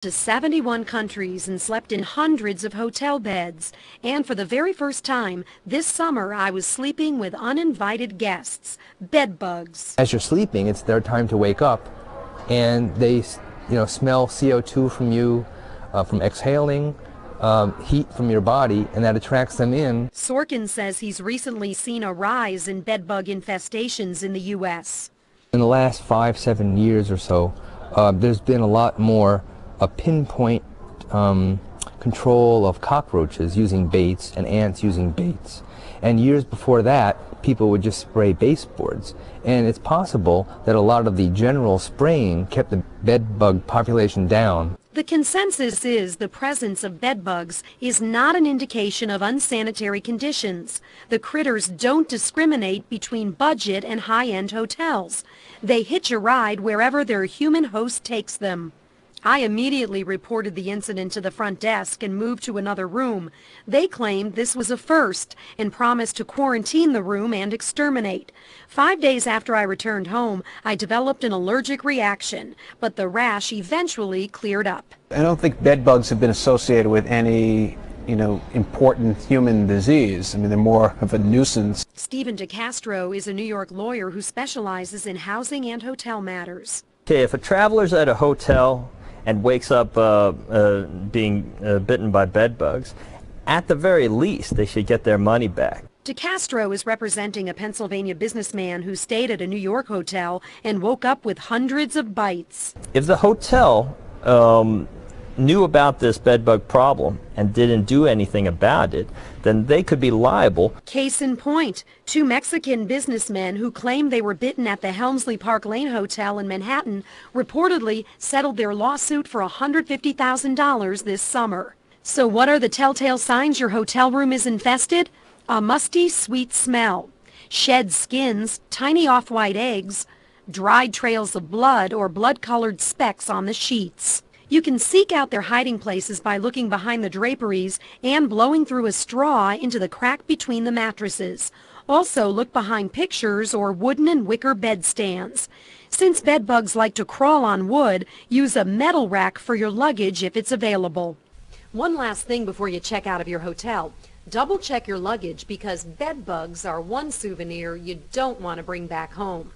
To 71 countries and slept in hundreds of hotel beds. And for the very first time this summer, I was sleeping with uninvited guests, bedbugs. As you're sleeping, it's their time to wake up, and they, smell CO2 from you, from exhaling, heat from your body, and that attracts them in. Sorkin says he's recently seen a rise in bedbug infestations in the U.S. In the last 5-7 years or so, there's been a lot more a pinpoint control of cockroaches using baits and ants using baits. And years before that, people would just spray baseboards. And it's possible that a lot of the general spraying kept the bedbug population down. The consensus is the presence of bedbugs is not an indication of unsanitary conditions. The critters don't discriminate between budget and high-end hotels. They hitch a ride wherever their human host takes them. I immediately reported the incident to the front desk and moved to another room. They claimed this was a first and promised to quarantine the room and exterminate. 5 days after I returned home, I developed an allergic reaction, but the rash eventually cleared up. I don't think bed bugs have been associated with any, important human disease. I mean, they're more of a nuisance. Stephen DeCastro is a New York lawyer who specializes in housing and hotel matters. Okay, if a traveler's at a hotel and wakes up being bitten by bed bugs, at the very least, they should get their money back. DeCastro is representing a Pennsylvania businessman who stayed at a New York hotel and woke up with hundreds of bites. If the hotel knew about this bedbug problem and didn't do anything about it, then they could be liable. Case in point, 2 Mexican businessmen who claimed they were bitten at the Helmsley Park Lane Hotel in Manhattan reportedly settled their lawsuit for $150,000 this summer. So what are the telltale signs your hotel room is infested? A musty, sweet smell, shed skins, tiny off-white eggs, dried trails of blood or blood-colored specks on the sheets. You can seek out their hiding places by looking behind the draperies and blowing through a straw into the crack between the mattresses. Also, look behind pictures or wooden and wicker bedstands. Since bedbugs like to crawl on wood, use a metal rack for your luggage if it's available. One last thing before you check out of your hotel. Double check your luggage because bedbugs are one souvenir you don't want to bring back home.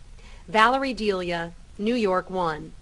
Valerie Delia, New York 1.